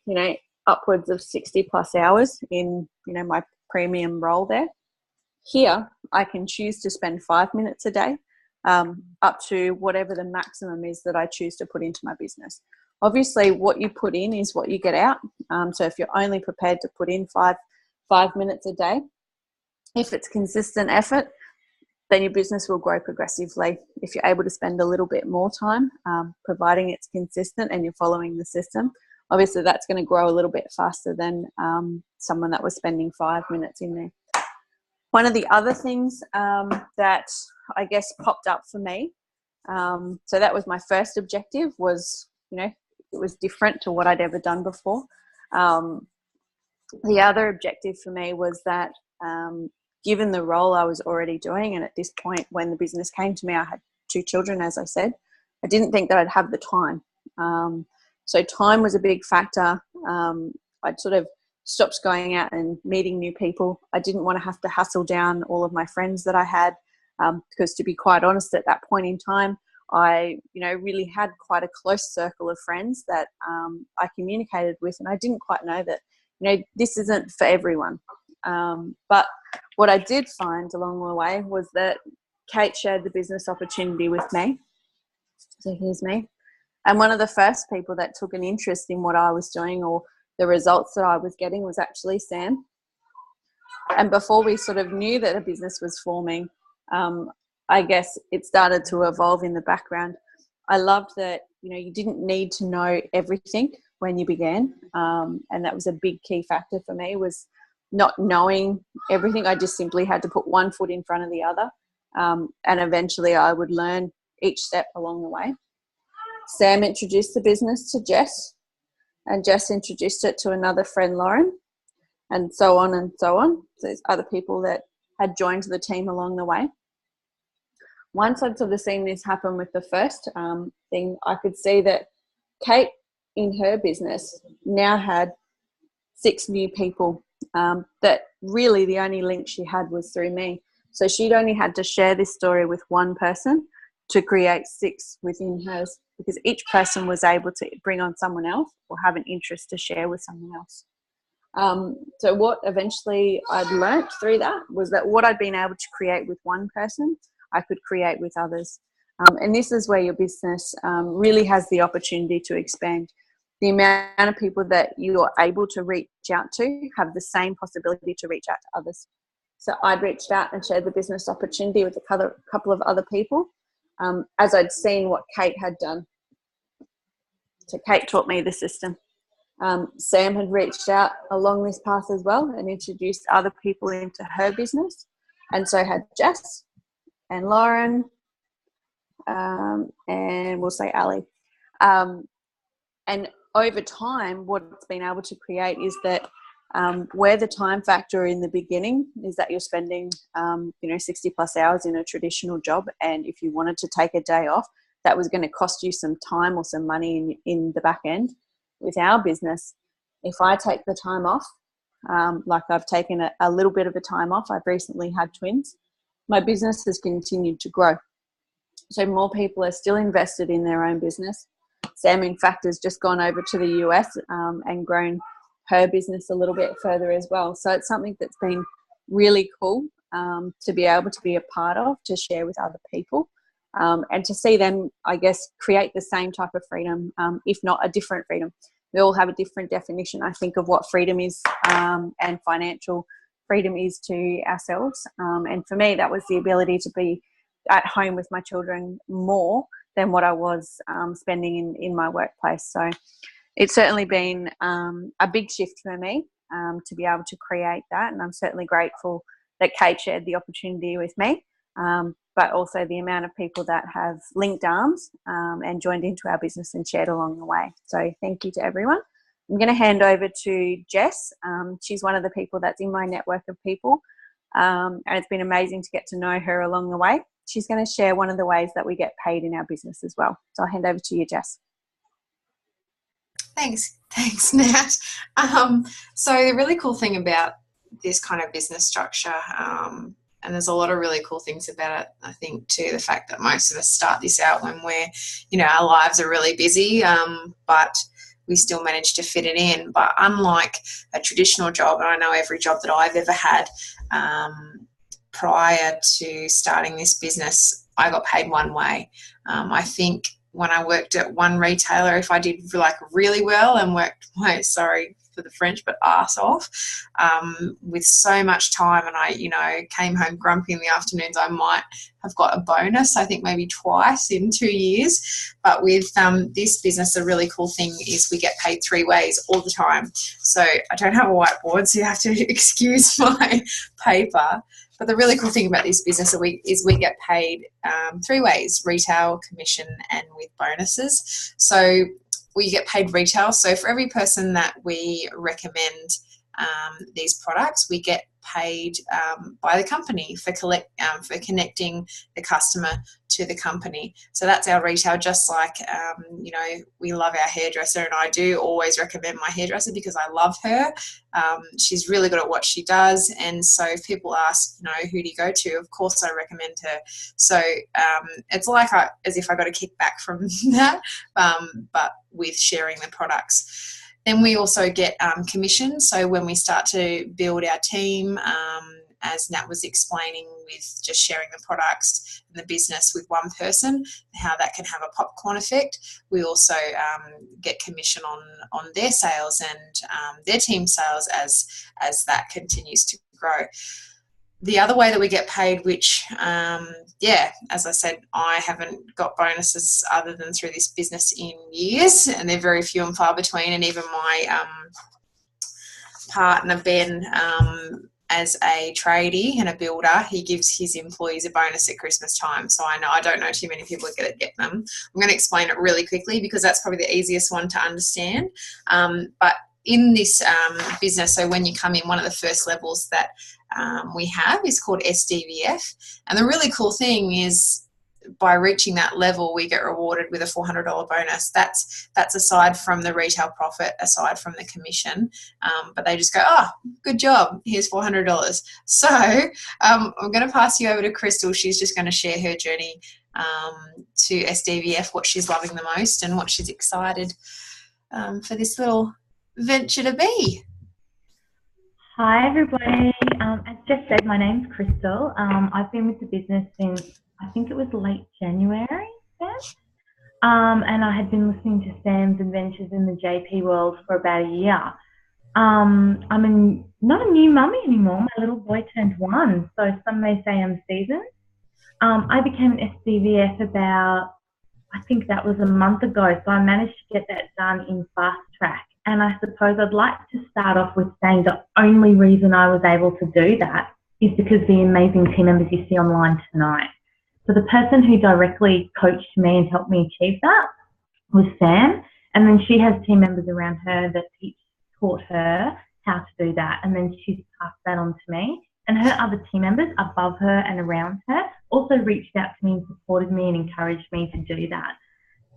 upwards of 60 plus hours in, my premium role there, here I can choose to spend 5 minutes a day up to whatever the maximum is that I choose to put into my business. Obviously, what you put in is what you get out. So if you're only prepared to put in five minutes a day, if it's consistent effort, then your business will grow progressively. If you're able to spend a little bit more time, providing it's consistent and you're following the system, obviously that's going to grow a little bit faster than someone that was spending 5 minutes in there. One of the other things that I guess popped up for me, so that was my first objective, was, it was different to what I'd ever done before. The other objective for me was that given the role I was already doing, and at this point when the business came to me, I had 2 children, as I said, I didn't think that I'd have the time. So time was a big factor. I'd sort of stopped going out and meeting new people. I didn't want to have to hustle down all of my friends that I had, because to be quite honest, at that point in time, I, really had quite a close circle of friends that I communicated with, and I didn't quite know that, this isn't for everyone. But what I did find along the way was that Kate shared the business opportunity with me. So here's me. And one of the first people that took an interest in what I was doing or the results that I was getting was actually Sam. And before we sort of knew that a business was forming, I guess it started to evolve in the background. I loved that, you didn't need to know everything when you began. And that was a big key factor for me, was not knowing everything. I just simply had to put one foot in front of the other. And eventually I would learn each step along the way. Sam introduced the business to Jess, and Jess introduced it to another friend, Lauren, and so on and so on. So there's other people that had joined the team along the way. Once I'd sort of seen this happen with the first thing, I could see that Kate in her business now had 6 new people that really the only link she had was through me. So she'd only had to share this story with one person to create 6 within hers, because each person was able to bring on someone else or have an interest to share with someone else. So what eventually I'd learnt through that was that what I'd been able to create with one person, I could create with others. And this is where your business really has the opportunity to expand. The amount of people that you are able to reach out to have the same possibility to reach out to others. So I'd reached out and shared the business opportunity with a couple of other people as I'd seen what Kate had done. So Kate taught me the system. Sam had reached out along this path as well and introduced other people into her business. And so had Jess and Lauren and we'll say Ali. And over time, what it's been able to create is that where the time factor in the beginning is that you're spending 60 plus hours in a traditional job, and if you wanted to take a day off, that was going to cost you some time or some money in the back end. With our business, if I take the time off, like I've taken a little bit of a time off, I've recently had twins, my business has continued to grow. So more people are still invested in their own business. Sam, in fact, has just gone over to the US and grown her business a little bit further as well. So it's something that's been really cool to be able to be a part of, to share with other people, and to see them, I guess, create the same type of freedom, if not a different freedom. We all have a different definition, I think, of what freedom is, and financial freedom is to ourselves. And for me, that was the ability to be at home with my children more than what I was spending in my workplace. So it's certainly been a big shift for me to be able to create that. And I'm certainly grateful that Kate shared the opportunity with me, but also the amount of people that have linked arms and joined into our business and shared along the way. So thank you to everyone. I'm going to hand over to Jess. She's one of the people that's in my network of people, and it's been amazing to get to know her along the way. She's going to share one of the ways that we get paid in our business as well. So I'll hand over to you, Jess. Thanks, Nat. So the really cool thing about this kind of business structure, and there's a lot of really cool things about it, I think, too, the fact that most of us start this out when we're, our lives are really busy, but we still manage to fit it in. But unlike a traditional job, and I know every job that I've ever had prior to starting this business, I got paid one way. I think when I worked at one retailer, if I did really well and worked my, sorry for the French, but arse off, with so much time, and I, came home grumpy in the afternoons, I might have got a bonus, I think maybe twice in 2 years. But with this business, the really cool thing is we get paid 3 ways all the time. So I don't have a whiteboard, so you have to excuse my paper. But the really cool thing about this business is we get paid 3 ways: retail, commission, and with bonuses. So we get paid retail. So for every person that we recommend these products, we get paid by the company for connecting the customer to the company. So that's our retail. Just like we love our hairdresser, and I do always recommend my hairdresser because I love her. She's really good at what she does, and so if people ask, who do you go to, of course I recommend her. So it's like as if I got a kickback from that, but with sharing the products. Then we also get commission. So when we start to build our team, as Nat was explaining, with just sharing the products and the business with one person, how that can have a popcorn effect, we also get commission on their sales and their team sales as that continues to grow. The other way that we get paid, which, as I said, I haven't got bonuses other than through this business in years, and they're very few and far between. And even my partner, Ben, as a tradie and a builder, he gives his employees a bonus at Christmas time. So I don't know too many people that get them. I'm going to explain it really quickly because that's probably the easiest one to understand. But in this business, so when you come in, one of the first levels that we have is called SDVF. And the really cool thing is by reaching that level, we get rewarded with a $400 bonus. That's aside from the retail profit, aside from the commission. But they just go, oh, good job, here's $400. So I'm going to pass you over to Crystal. She's just going to share her journey to SDVF, what she's loving the most and what she's excited for this little venture to be. Hi everybody, as Jess said, my name's Crystal. I've been with the business since I think it was late January, and I had been listening to Sam's adventures in the JP world for about a year. I'm not a new mummy anymore. My little boy turned 1, so some may say I'm seasoned. I became an SDVF about, I think that was a month ago, so I managed to get that done in fast track. And I suppose I'd like to start off with saying the only reason I was able to do that is because of the amazing team members you see online tonight. So the person who directly coached me and helped me achieve that was Sam. And then she has team members around her that taught her how to do that. And then she's passed that on to me. And her other team members above her and around her also reached out to me and supported me and encouraged me to do that.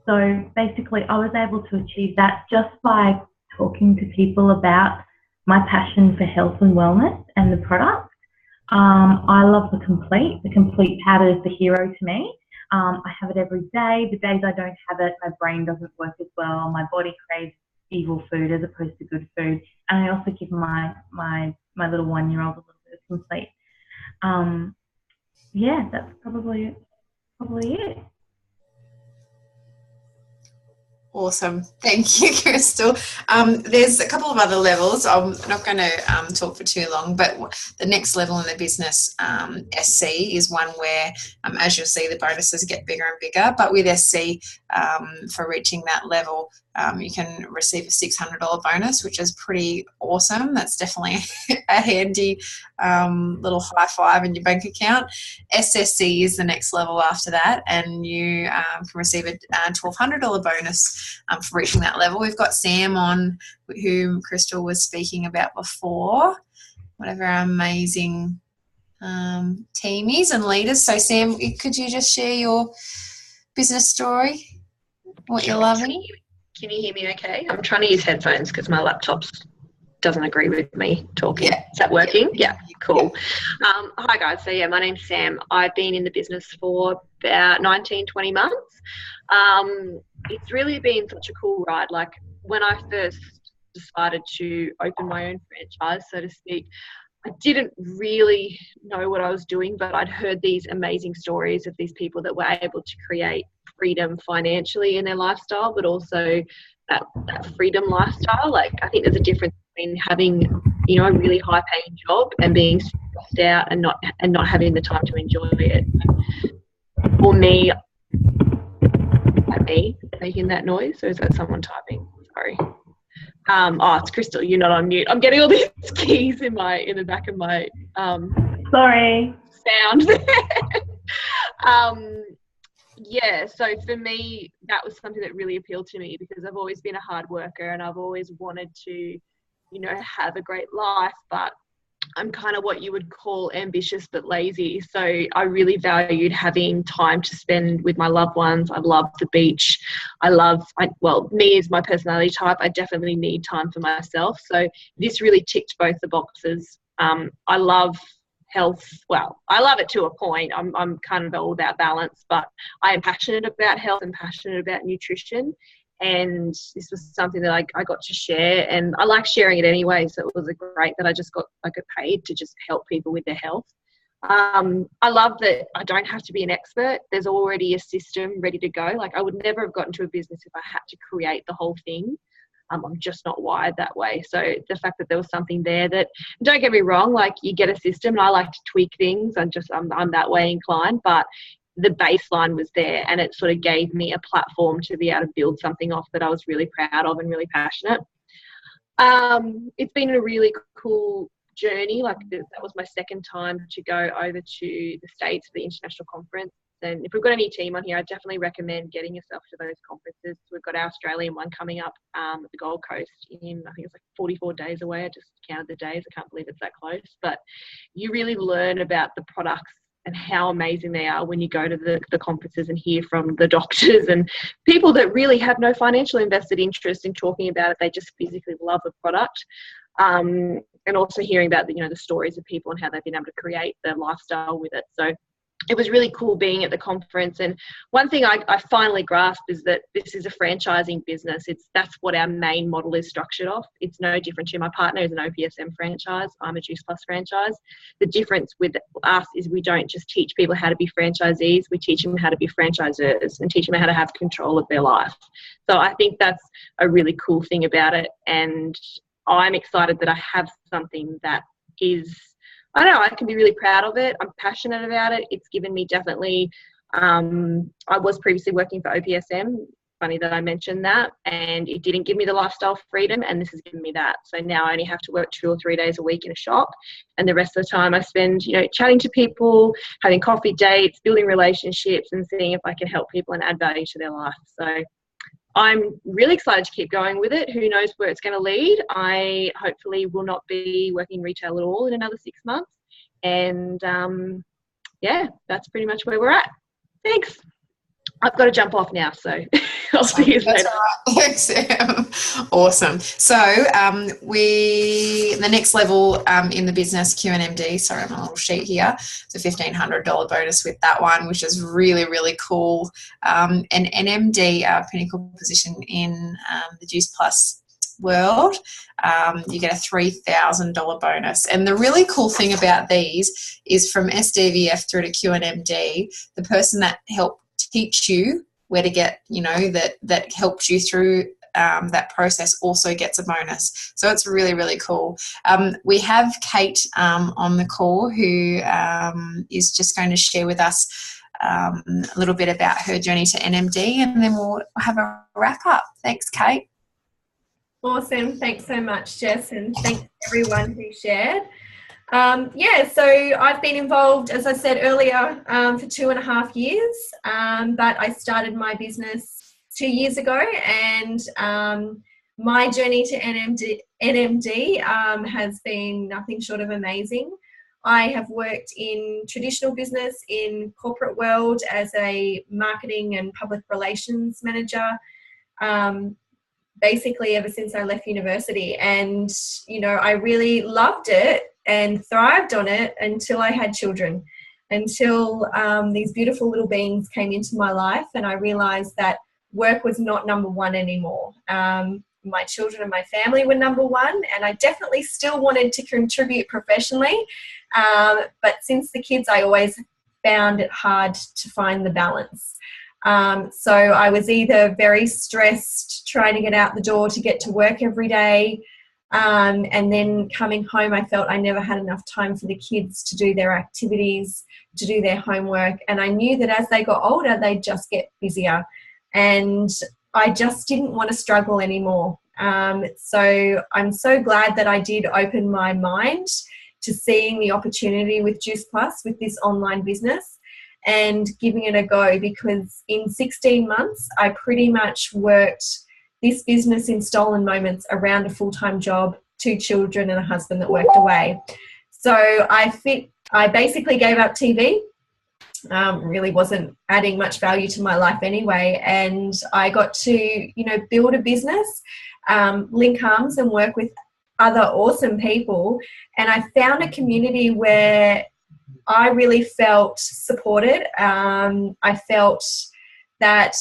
So basically I was able to achieve that just by talking to people about my passion for health and wellness and the product. I love the complete powder is the hero to me. I have it every day. The days I don't have it, my brain doesn't work as well. My body craves evil food as opposed to good food. And I also give my little 1-year-old a little bit of complete. Yeah, that's probably it. Awesome. Thank you, Crystal. There's a couple of other levels. I'm not going to talk for too long, but the next level in the business, SC, is one where, as you'll see, the bonuses get bigger and bigger. But with SC, for reaching that level, you can receive a $600 bonus, which is pretty awesome. That's definitely a handy little high five in your bank account. SSC is the next level after that, and you can receive a $1,200 bonus for reaching that level. We've got Sam on, whom Crystal was speaking about before, one of our amazing teamies and leaders. So Sam, could you just share your business story, what you're loving? Can you hear me okay? I'm trying to use headphones because my laptop doesn't agree with me talking. Yeah. Is that working? Yeah, cool. Hi guys, so yeah, my name's Sam. I've been in the business for about 19, 20 months. It's really been such a cool ride. Like when I first decided to open my own franchise, so to speak, I didn't really know what I was doing, but I'd heard these amazing stories of these people that were able to create freedom financially in their lifestyle, but also that freedom lifestyle. Like I think there's a difference between having, you know, a really high paying job and being stressed out and not having the time to enjoy it. For me, is that me making that noise, or is that someone typing? Sorry. It's Crystal. You're not on mute. I'm getting all these keys in the back of my Sorry. sound. Yeah, so for me, that was something that really appealed to me because I've always been a hard worker and I've always wanted to, you know, have a great life, but I'm kind of what you would call ambitious but lazy. So I really valued having time to spend with my loved ones. I love the beach. Me as my personality type, I definitely need time for myself. So this really ticked both the boxes. I love health. Well, I love it to a point. I'm kind of all about balance, but I am passionate about health and passionate about nutrition. And this was something that I got to share, and I like sharing it anyway. So it was great that I just got paid to just help people with their health. I love that I don't have to be an expert. There's already a system ready to go. Like I would never have gotten to a business if I had to create the whole thing. I'm just not wired that way. So the fact that there was something there that, don't get me wrong, like you get a system and I like to tweak things. I'm that way inclined, but the baseline was there and it sort of gave me a platform to be able to build something off that I was really proud of and really passionate. It's been a really cool journey. Like that was my second time to go over to the States for the international conference. And if we've got any team on here, I definitely recommend getting yourself to those conferences. We've got our Australian one coming up at the Gold Coast in, I think it's like 44 days away. I just counted the days. I can't believe it's that close. But you really learn about the products and how amazing they are when you go to the conferences and hear from the doctors and people that really have no financial invested interest in talking about it. They just physically love the product. And also hearing about the stories of people and how they've been able to create their lifestyle with it. So it was really cool being at the conference. And one thing I finally grasped is that this is a franchising business. That's what our main model is structured off. It's no different to my partner is an OPSM franchise. I'm a Juice Plus franchise. The difference with us is we don't just teach people how to be franchisees. We teach them how to be franchisors and teach them how to have control of their life. So I think that's a really cool thing about it. And I'm excited that I have something that is, I don't know, I can be really proud of it. I'm passionate about it. It's given me definitely, I was previously working for OPSM. Funny that I mentioned that. And it didn't give me the lifestyle freedom, and this has given me that. So now I only have to work 2 or 3 days a week in a shop. And the rest of the time I spend, chatting to people, having coffee dates, building relationships, and seeing if I can help people and add value to their life. So I'm really excited to keep going with it. Who knows where it's going to lead. I hopefully will not be working retail at all in another 6 months. And that's pretty much where we're at. Thanks. I've got to jump off now, so I'll see you later. That's all right. Thanks. Awesome. So the next level in the business, QNMD, sorry, I'm on a little sheet here. It's a $1,500 bonus with that one, which is really, really cool. An NMD, pinnacle position in the Juice Plus world, you get a $3,000 bonus. And the really cool thing about these is from SDVF through to QNMD, the person that helped teach you where to get, that helped you through that process also gets a bonus. So it's really, really cool. We have Kate on the call who is just going to share with us a little bit about her journey to NMD, and then we'll have a wrap up. Thanks, Kate. Awesome. Thanks so much, Jess, and thanks everyone who shared. So I've been involved, as I said earlier, for 2.5 years, but I started my business 2 years ago, and my journey to NMD has been nothing short of amazing. I have worked in traditional business, in corporate world as a marketing and public relations manager, basically ever since I left university. And, I really loved it and thrived on it until I had children, until these beautiful little beings came into my life, and I realized that work was not number one anymore. My children and my family were number one, and I definitely still wanted to contribute professionally. But since the kids, I always found it hard to find the balance. So I was either very stressed trying to get out the door to get to work every day, and then coming home, I felt I never had enough time for the kids to do their activities, to do their homework. And I knew that as they got older, they'd just get busier. And I just didn't want to struggle anymore. So I'm so glad that I did open my mind to seeing the opportunity with Juice Plus, with this online business, and giving it a go, because in 16 months, I pretty much worked this business in stolen moments around a full-time job, 2 children and a husband that worked away. So I basically gave up TV. Really wasn't adding much value to my life anyway, and I got to build a business, link arms and work with other awesome people, and I found a community where I really felt supported. I felt that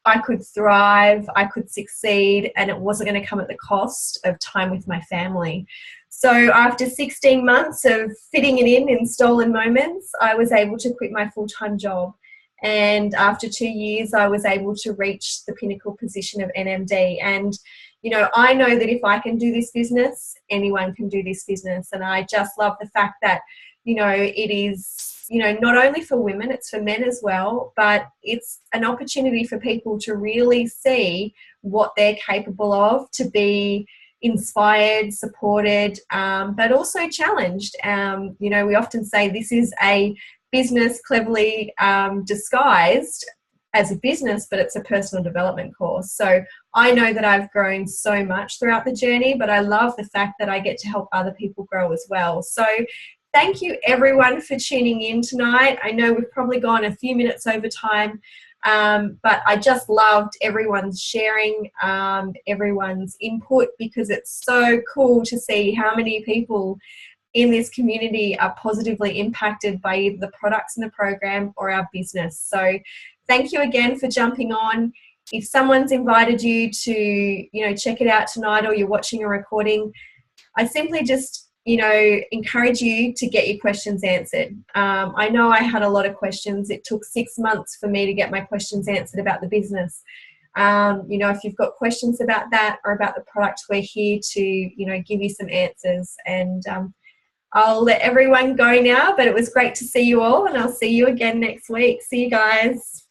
I could thrive, I could succeed, and it wasn't going to come at the cost of time with my family. So after 16 months of fitting it in stolen moments, I was able to quit my full-time job. And after 2 years, I was able to reach the pinnacle position of NMD. And, I know that if I can do this business, anyone can do this business. And I just love the fact that, it is, not only for women, it's for men as well, but it's an opportunity for people to really see what they're capable of, to be inspired, supported, but also challenged. We often say this is a business cleverly disguised as a business, but it's a personal development course. So I know that I've grown so much throughout the journey, but I love the fact that I get to help other people grow as well. So thank you everyone for tuning in tonight. I know we've probably gone a few minutes over time, but I just loved everyone's sharing, everyone's input, because it's so cool to see how many people in this community are positively impacted by either the products in the program or our business. So thank you again for jumping on. If someone's invited you to, check it out tonight, or you're watching a recording, I simply just, encourage you to get your questions answered. I know I had a lot of questions. It took 6 months for me to get my questions answered about the business. If you've got questions about that or about the product, we're here to, give you some answers. And I'll let everyone go now, but it was great to see you all, and I'll see you again next week. See you guys.